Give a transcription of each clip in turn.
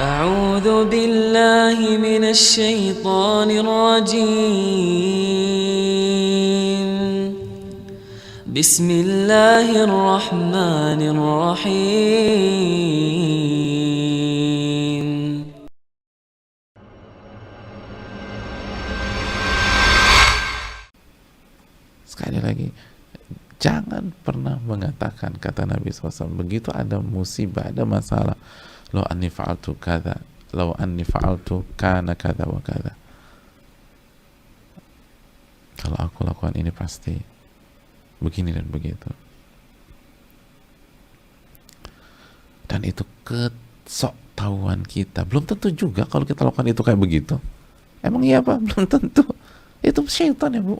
أعوذ بالله من الشيطان الرجيم بسم الله الرحمن الرحيم Sekali lagi, jangan pernah mengatakan, kata Nabi SAW, begitu ada musibah, ada masalah, law anni fa'altu kada, law anni fa'altu kana kada wa kada. Kalau aku lakukan ini pasti begini dan begitu. Dan itu kesok tahuan kita. Belum tentu juga kalau kita lakukan itu kayak begitu. Emang iya Pak? Belum tentu. Itu syaitan ya Bu.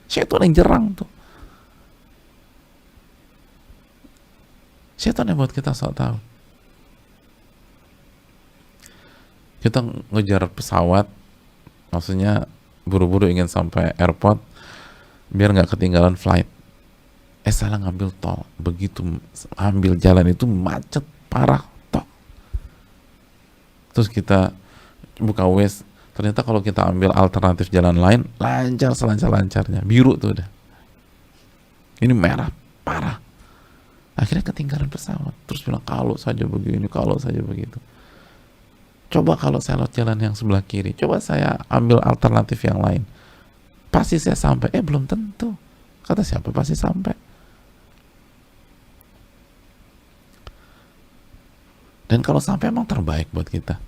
Syaitan yang jerang tuh. Syaitan yang buat kita sok tahu. Kita ngejar pesawat, maksudnya buru-buru ingin sampai airport biar nggak ketinggalan flight. Salah ngambil tol. Begitu ambil jalan itu macet parah toh. Terus kita buka Waze, ternyata kalau kita ambil alternatif jalan lain lancar selancar-lancarnya, biru tuh udah. Ini merah parah. Akhirnya ketinggalan pesawat. Terus bilang kalau saja begini, kalau saja begitu. Coba kalau saya lewat jalan yang sebelah kiri, coba saya ambil alternatif yang lain, pasti saya sampai. Belum tentu. Kata siapa pasti sampai. Dan kalau sampai emang terbaik buat kita.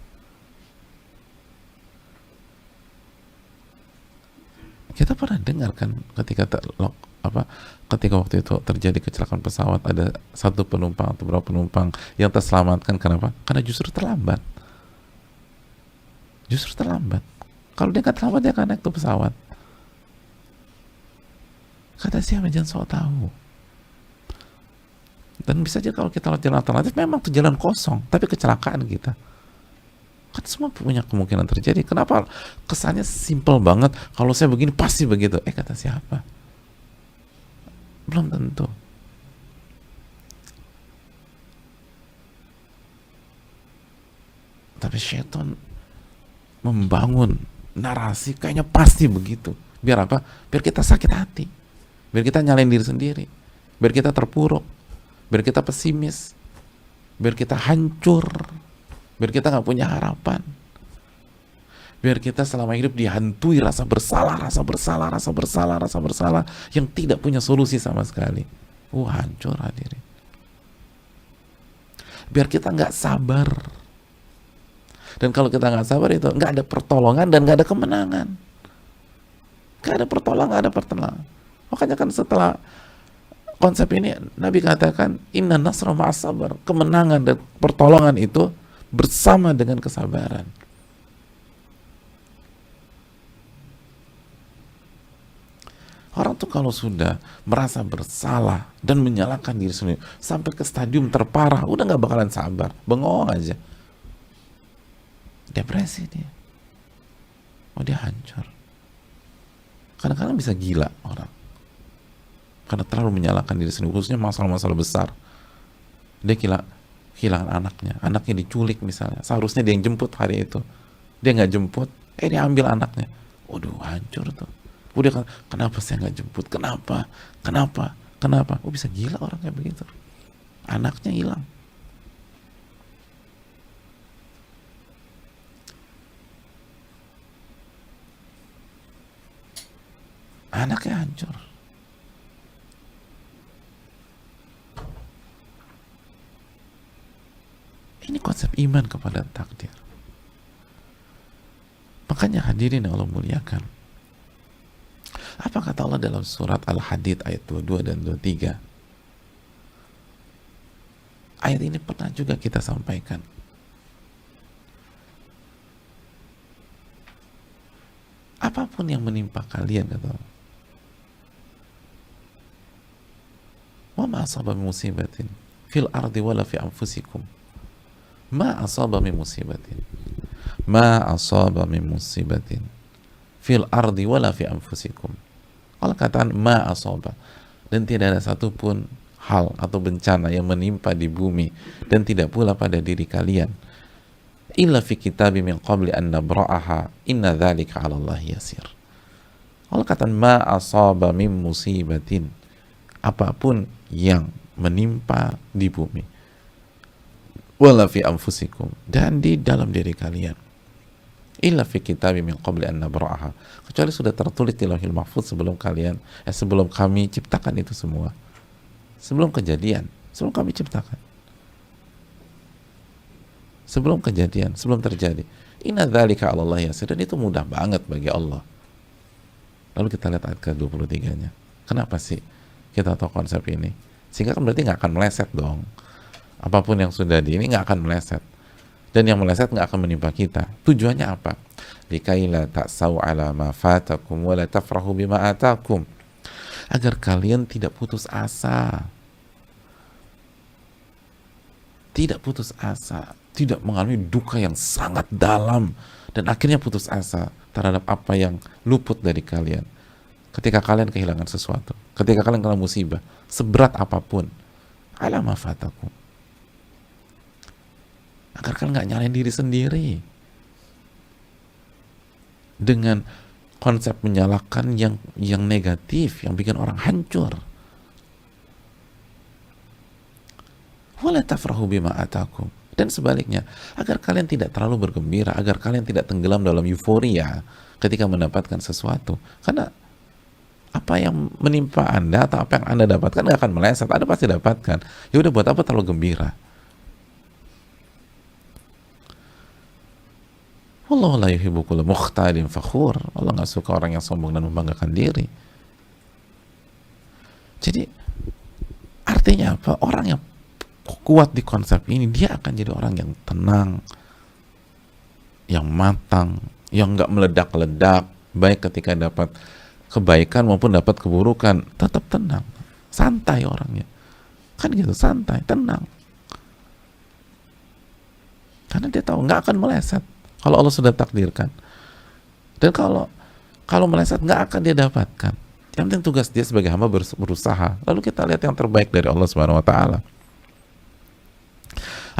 Kita pernah dengar kan ketika ketika waktu itu terjadi kecelakaan pesawat, ada satu penumpang atau beberapa penumpang yang terselamatkan. Kenapa? Karena justru terlambat. Justru terlambat. Kalau dia nggak terlambat, dia akan naik tuh pesawat. Kata siapa, jangan sok tahu. Dan bisa aja kalau kita lewat jalan alternatif, memang tuh jalan kosong, tapi kecelakaan kita. Kan semua punya kemungkinan terjadi. Kenapa kesannya simple banget? Kalau saya begini pasti begitu. Kata siapa? Belum tentu. Tapi syaitan membangun narasi kayaknya pasti begitu. Biar apa? Biar kita sakit hati. Biar kita nyalain diri sendiri. Biar kita terpuruk. Biar kita pesimis. Biar kita hancur. Biar kita nggak punya harapan. Biar kita selama hidup dihantui rasa bersalah yang tidak punya solusi sama sekali. Hancur hadirin. Biar kita nggak sabar. Dan kalau kita nggak sabar itu nggak ada pertolongan dan nggak ada kemenangan. Nggak ada pertolongan, nggak ada pertolongan. Makanya kan setelah konsep ini Nabi katakan inna nasra ma'as sabar. Kemenangan dan pertolongan itu bersama dengan kesabaran. Orang tuh kalau sudah merasa bersalah dan menyalahkan diri sendiri sampai ke stadium terparah, udah nggak bakalan sabar, bengong aja, depresi dia, dia hancur. Kadang-kadang bisa gila orang karena terlalu menyalahkan diri sendiri, khususnya masalah-masalah besar. Dia kehilangan anaknya diculik misalnya, seharusnya dia yang jemput hari itu, dia nggak jemput, dia ambil anaknya, waduh hancur tuh. Udah, kenapa saya nggak jemput, kenapa bisa gila orang kayak begitu, anaknya hilang. Anaknya hancur. Ini konsep iman kepada takdir. Makanya hadirin yang Allah muliakan, apa kata Allah dalam surat Al-Hadid ayat 22 dan 23? Ayat ini pernah juga kita sampaikan. Apapun yang menimpa kalian, kata Allah, wa ma asaba min musibatin fil ardi wala fi anfusikum, ma asaba min musibatin fil ardi wala fi anfusikum. Allah katakan ma asaba, dan tidak ada satupun hal atau bencana yang menimpa di bumi dan tidak pula pada diri kalian illa fi kitabim min qabli an nabra'aha inna dzalika 'ala Allah yasir. Allah kata ma asaba min musibatin, apapun yang menimpa di bumi, wala fi anfusikum, dan di dalam diri kalian, illa fi kitabim min qabli an nabra'aha, kecuali sudah tertulis di Lauhil Mahfuz sebelum sebelum kami ciptakan itu semua, sebelum kejadian, sebelum kami ciptakan, sebelum kejadian, sebelum terjadi. Inna dzalika 'ala Allah yasir, dan itu mudah banget bagi Allah. Lalu kita lihat ayat ke-23-nya. Kenapa sih kita tahu konsep ini? Sehingga kan berarti nggak akan meleset dong. Apapun yang sudah ini nggak akan meleset. Dan yang meleset nggak akan menimpa kita. Tujuannya apa? Likaila ta'sau 'ala ma fatakum wa la tafrahu bima atakum. Agar kalian tidak putus asa. Tidak putus asa, tidak mengalami duka yang sangat dalam dan akhirnya putus asa terhadap apa yang luput dari kalian. Ketika kalian kehilangan sesuatu, ketika kalian kena musibah, seberat apapun, ala ma fatakum. Agar kalian nggak nyalain diri sendiri dengan konsep menyalahkan yang negatif, yang bikin orang hancur. Wala tafrahu bima atakum. Dan sebaliknya, agar kalian tidak terlalu bergembira, agar kalian tidak tenggelam dalam euforia ketika mendapatkan sesuatu. Karena apa yang menimpa Anda atau apa yang Anda dapatkan nggak akan meleset, Anda pasti dapatkan. Ya udah, buat apa terlalu gembira? Wallahu la yuhibbu kulla mukhtalin fakhur. Allah nggak suka orang yang sombong dan membanggakan diri. Jadi artinya apa? Orang yang kuat di konsep ini, dia akan jadi orang yang tenang, yang matang, yang nggak meledak-ledak, baik ketika dapat kebaikan maupun dapat keburukan, tetap tenang, santai orangnya, kan gitu, santai, tenang, karena dia tahu nggak akan meleset kalau Allah sudah takdirkan, dan kalau meleset nggak akan dia dapatkan. Yang penting tugas dia sebagai hamba berusaha. Lalu kita lihat yang terbaik dari Allah Subhanahu Wa Taala.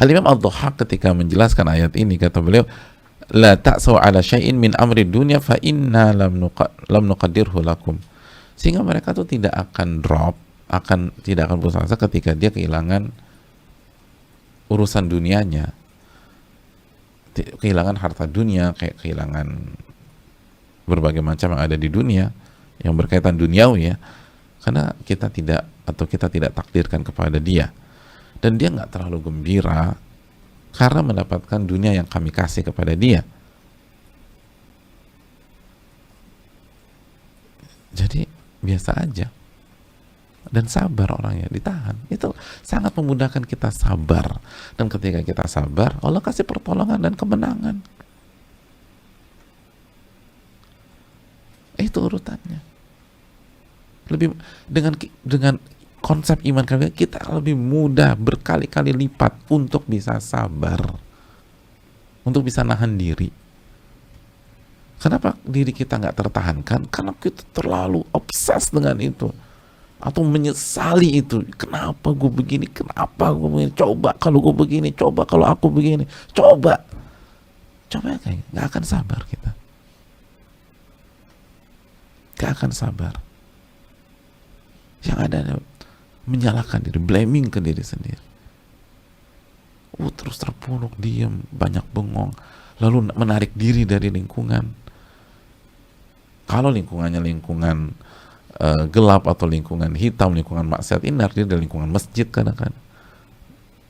Al-Imam Ad-Dhahhak ketika menjelaskan ayat ini, kata beliau, la ta'sau ala syai'in min amri dunya fa inna lam nuqaddirhu lakum. Sehingga mereka tuh tidak akan tidak akan putus asa ketika dia kehilangan urusan dunianya, kehilangan harta dunia, kayak kehilangan berbagai macam yang ada di dunia yang berkaitan duniawi, ya, karena kita tidak takdirkan kepada dia. Dan dia nggak terlalu gembira karena mendapatkan dunia yang kami kasih kepada dia. Jadi biasa aja dan sabar orangnya, ditahan. Itu sangat memudahkan kita sabar. Dan ketika kita sabar, Allah kasih pertolongan dan kemenangan. Itu urutannya. Lebih dengan konsep iman kita lebih mudah berkali-kali lipat untuk bisa sabar, untuk bisa nahan diri. Kenapa diri kita nggak tertahankan? Karena kita terlalu obses dengan itu atau menyesali itu. Kenapa gue begini? Kenapa gue begini? Coba kalau gue begini, coba kalau aku begini, coba kayak nggak akan sabar kita, nggak akan sabar. Yang ada menyalahkan diri, blaming ke diri sendiri. Terus terpuruk, diam, banyak bengong, lalu menarik diri dari lingkungan. Kalau lingkungannya lingkungan gelap atau lingkungan hitam, lingkungan maksiat, inar diri dari lingkungan masjid, kadang-kadang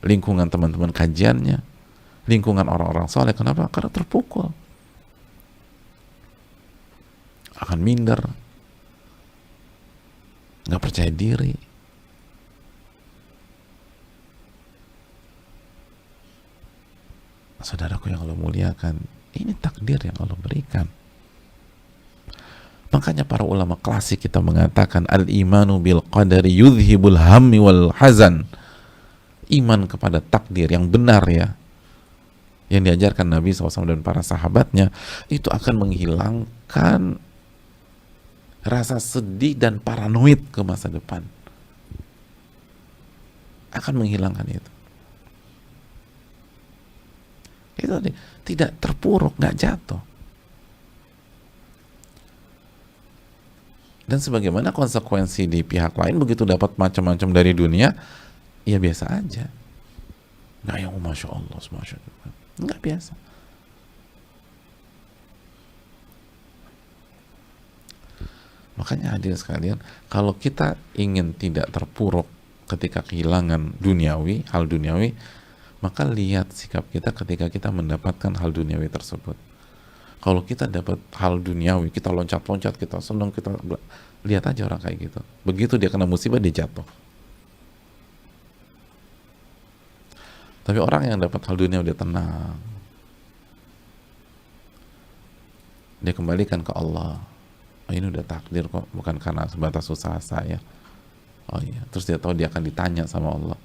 lingkungan teman-teman kajiannya, lingkungan orang-orang soleh. Kenapa? Karena terpukul, akan minder, nggak percaya diri. Saudaraku yang Allah muliakan, ini takdir yang Allah berikan. Makanya para ulama klasik kita mengatakan al-imanu bil qadari yudhibul hammi wal hazan. Iman kepada takdir yang benar, ya, yang diajarkan Nabi SAW dan para sahabatnya, itu akan menghilangkan rasa sedih dan paranoid ke masa depan. Akan menghilangkan itu. itu tadi, tidak terpuruk, nggak jatuh. Dan sebagaimana konsekuensi di pihak lain, begitu dapat macam-macam dari dunia, ya biasa aja. Nggak yang Masya Allah, Masya Allah. Nggak biasa. Makanya hadirin sekalian, kalau kita ingin tidak terpuruk ketika kehilangan duniawi, hal duniawi, maka lihat sikap kita ketika kita mendapatkan hal duniawi tersebut. Kalau kita dapat hal duniawi, kita loncat-loncat, kita senang, kita lihat aja orang kayak gitu. Begitu dia kena musibah, dia jatuh. Tapi orang yang dapat hal dunia dia tenang, dia kembalikan ke Allah. Oh, ini udah takdir kok, bukan karena sebatas usaha saya. Oh iya, terus dia tahu dia akan ditanya sama Allah.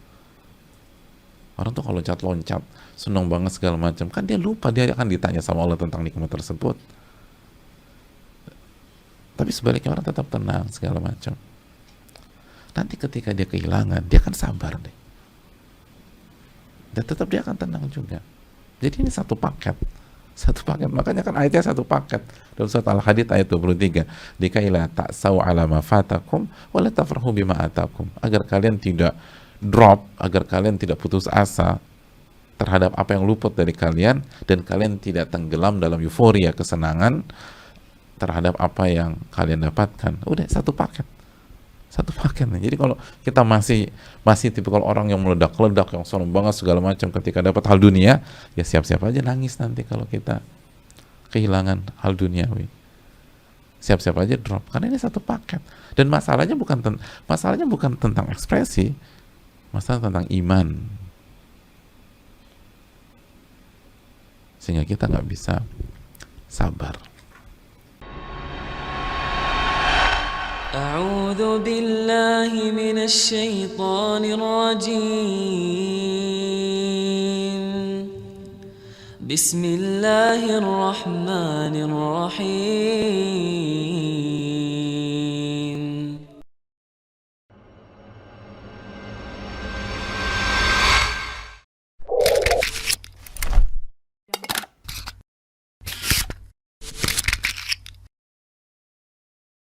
Orang tuh kalau loncat-loncat, senang banget segala macam, kan dia lupa dia akan ditanya sama Allah tentang nikmat tersebut. Tapi sebaliknya orang tetap tenang segala macam. Nanti ketika dia kehilangan, dia akan sabar deh. Dan tetap dia akan tenang juga. Jadi ini satu paket. Satu paket, makanya kan ayatnya satu paket. Dalam surat Al-Hadid ayat 23, dikaila ta'sau ala ma fatakum wa la tafrahu bima atakum, agar kalian tidak drop, agar kalian tidak putus asa terhadap apa yang luput dari kalian, dan kalian tidak tenggelam dalam euforia kesenangan terhadap apa yang kalian dapatkan. Udah satu paket. Satu paket. Jadi kalau kita masih tipikal orang yang meledak-ledak, yang senang banget segala macam ketika dapat hal dunia, ya siap-siap aja nangis nanti kalau kita kehilangan hal duniawi. Siap-siap aja drop, karena ini satu paket. Dan masalahnya bukan tentang ekspresi, masalah tentang iman. Sehingga kita nggak bisa sabar. أعوذ بالله من الشيطان الرجيم بسم الله الرحمن الرحيم